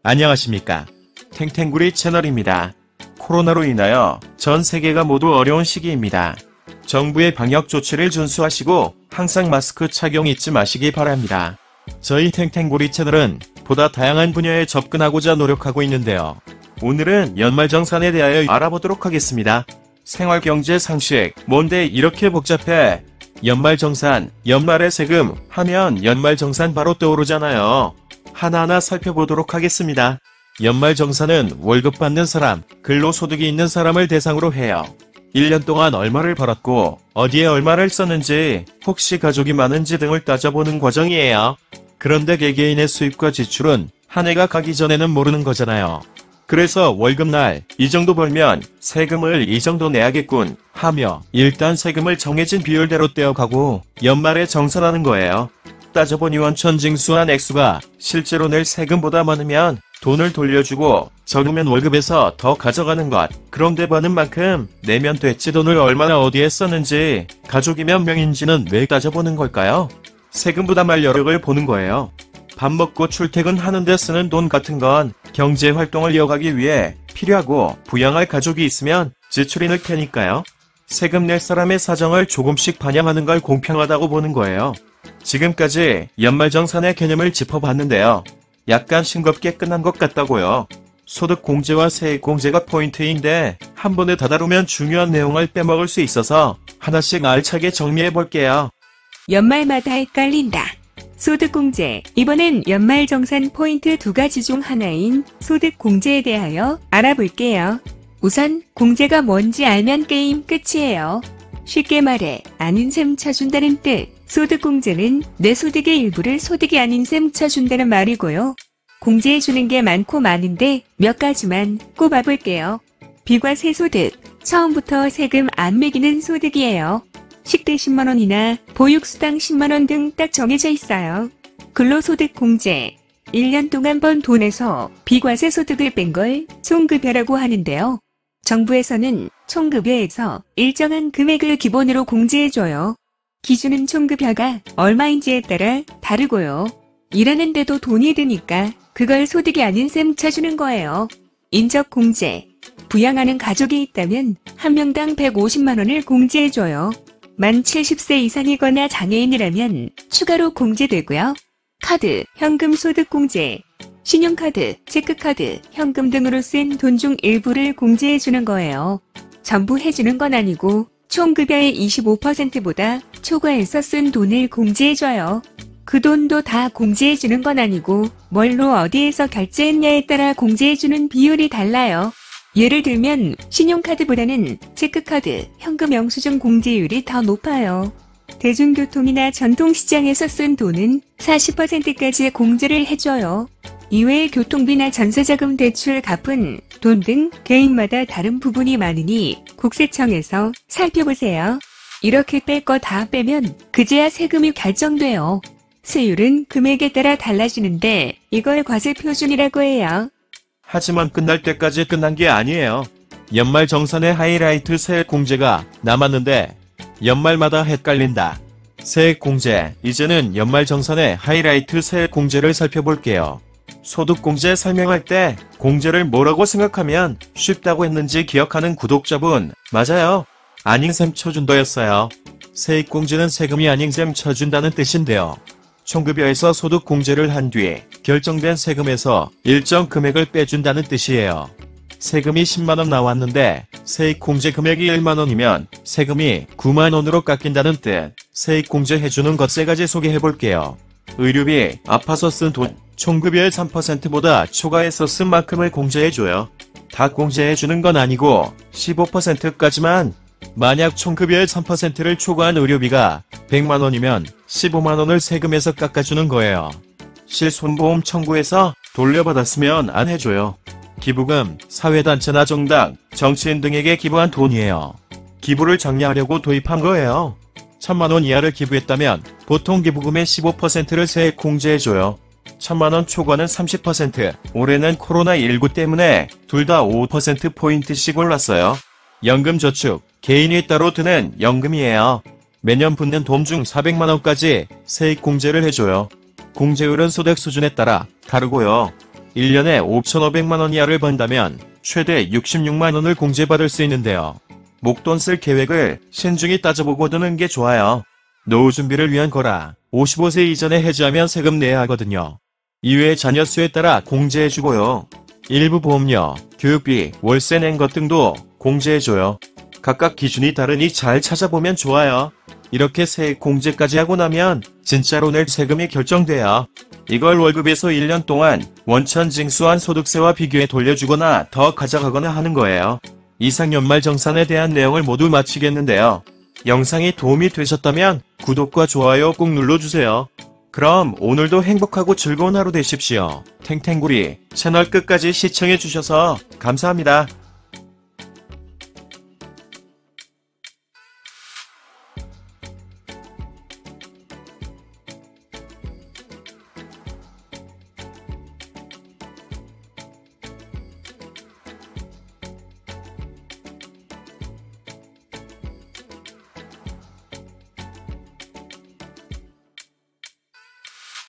안녕하십니까. 탱탱구리 채널입니다. 코로나로 인하여 전 세계가 모두 어려운 시기입니다. 정부의 방역 조치를 준수하시고 항상 마스크 착용 잊지 마시기 바랍니다. 저희 탱탱구리 채널은 보다 다양한 분야에 접근하고자 노력하고 있는데요. 오늘은 연말정산에 대하여 알아보도록 하겠습니다. 생활경제 상식, 뭔데 이렇게 복잡해? 연말정산, 연말에 세금 하면 연말정산 바로 떠오르잖아요. 하나하나 살펴보도록 하겠습니다. 연말정산은 월급 받는 사람, 근로소득이 있는 사람을 대상으로 해요. 1년 동안 얼마를 벌었고 어디에 얼마를 썼는지, 혹시 가족이 많은지 등을 따져보는 과정이에요. 그런데 개개인의 수입과 지출은 한 해가 가기 전에는 모르는 거잖아요. 그래서 월급날 이 정도 벌면 세금을 이 정도 내야겠군 하며 일단 세금을 정해진 비율대로 떼어가고 연말에 정산하는 거예요. 따져보니 원천징수한 액수가 실제로 낼 세금보다 많으면 돈을 돌려주고 적으면 월급에서 더 가져가는 것. 그런데 버는 만큼 내면 됐지. 돈을 얼마나 어디에 썼는지, 가족이 몇 명인지는 왜 따져보는 걸까요? 세금 부담할 여력을 보는 거예요. 밥 먹고 출퇴근하는 데 쓰는 돈 같은 건 경제활동을 이어가기 위해 필요하고 부양할 가족이 있으면 지출이 늘 테니까요. 세금 낼 사람의 사정을 조금씩 반영하는 걸 공평하다고 보는 거예요. 지금까지 연말정산의 개념을 짚어봤는데요. 약간 싱겁게 끝난 것 같다고요. 소득공제와 세액공제가 포인트인데 한 번에 다 다루면 중요한 내용을 빼먹을 수 있어서 하나씩 알차게 정리해볼게요. 연말마다 헷갈린다. 소득공제. 이번엔 연말정산 포인트 두 가지 중 하나인 소득공제에 대하여 알아볼게요. 우선 공제가 뭔지 알면 게임 끝이에요. 쉽게 말해 아닌 셈 쳐준다는 뜻. 소득공제는 내 소득의 일부를 소득이 아닌 셈 쳐준다는 말이고요. 공제해주는 게 많고 많은데 몇 가지만 꼽아볼게요. 비과세소득. 처음부터 세금 안 매기는 소득이에요. 식대 10만원이나 보육수당 10만원 등 딱 정해져 있어요. 근로소득 공제. 1년 동안 번 돈에서 비과세 소득을 뺀 걸 총급여라고 하는데요. 정부에서는 총급여에서 일정한 금액을 기본으로 공제해줘요. 기준은 총급여가 얼마인지에 따라 다르고요. 일하는데도 돈이 드니까 그걸 소득이 아닌 셈 쳐주는 거예요. 인적공제. 부양하는 가족이 있다면 한 명당 150만원을 공제해줘요. 만 70세 이상이거나 장애인이라면 추가로 공제되고요. 카드, 현금 소득공제. 신용카드, 체크카드, 현금 등으로 쓴 돈 중 일부를 공제해주는 거예요. 전부 해주는 건 아니고 총급여의 25%보다 초과해서 쓴 돈을 공제해줘요. 그 돈도 다 공제해주는 건 아니고 뭘로 어디에서 결제했냐에 따라 공제해주는 비율이 달라요. 예를 들면 신용카드보다는 체크카드, 현금 영수증 공제율이 더 높아요. 대중교통이나 전통시장에서 쓴 돈은 40%까지 공제를 해줘요. 이외에 교통비나 전세자금 대출 갚은 돈 등 개인마다 다른 부분이 많으니 국세청에서 살펴보세요. 이렇게 뺄 거 다 빼면 그제야 세금이 결정돼요. 세율은 금액에 따라 달라지는데 이걸 과세표준이라고 해요. 하지만 끝날 때까지 끝난 게 아니에요. 연말정산의 하이라이트 세액공제가 남았는데 연말마다 헷갈린다. 세액공제. 이제는 연말정산의 하이라이트 세액공제를 살펴볼게요. 소득공제 설명할 때 공제를 뭐라고 생각하면 쉽다고 했는지 기억하는 구독자분, 맞아요. 아닌 셈 쳐준다였어요. 세액공제는 세금이 아닌 셈 쳐준다는 뜻인데요. 총급여에서 소득공제를 한 뒤 결정된 세금에서 일정 금액을 빼준다는 뜻이에요. 세금이 10만원 나왔는데 세액공제 금액이 1만원이면 세금이 9만원으로 깎인다는 뜻. 세액공제 해주는 것 세 가지 소개해볼게요. 의료비, 아파서 쓴 돈, 총급여의 3%보다 초과해서 쓴 만큼을 공제해줘요. 다 공제해주는 건 아니고 15%까지만. 만약 총급여의 3%를 초과한 의료비가 100만원이면 15만원을 세금에서 깎아주는 거예요. 실손보험 청구해서 돌려받았으면 안 해줘요. 기부금, 사회단체나 정당, 정치인 등에게 기부한 돈이에요. 기부를 장려하려고 도입한 거예요. 1000만원 이하를 기부했다면 보통 기부금의 15%를 세액 공제해줘요. 1000만원 초과는 30%, 올해는 코로나19 때문에 둘 다 5%포인트씩 올랐어요. 연금저축, 개인이 따로 드는 연금이에요. 매년 붙는 돈 중 400만원까지 세액 공제를 해줘요. 공제율은 소득 수준에 따라 다르고요. 1년에 5,500만원 이하를 번다면 최대 66만원을 공제받을 수 있는데요. 목돈 쓸 계획을 신중히 따져보고 드는 게 좋아요. 노후 준비를 위한 거라 55세 이전에 해지하면 세금 내야 하거든요. 이외에 자녀 수에 따라 공제해주고요. 일부 보험료, 교육비, 월세 낸 것 등도 공제해줘요. 각각 기준이 다르니 잘 찾아보면 좋아요. 이렇게 세액 공제까지 하고 나면 진짜로 낼 세금이 결정돼요. 이걸 월급에서 1년 동안 원천 징수한 소득세와 비교해 돌려주거나 더 가져가거나 하는 거예요. 이상 연말정산에 대한 내용을 모두 마치겠는데요. 영상이 도움이 되셨다면 구독과 좋아요 꼭 눌러주세요. 그럼 오늘도 행복하고 즐거운 하루 되십시오. 탱탱구리 채널 끝까지 시청해주셔서 감사합니다.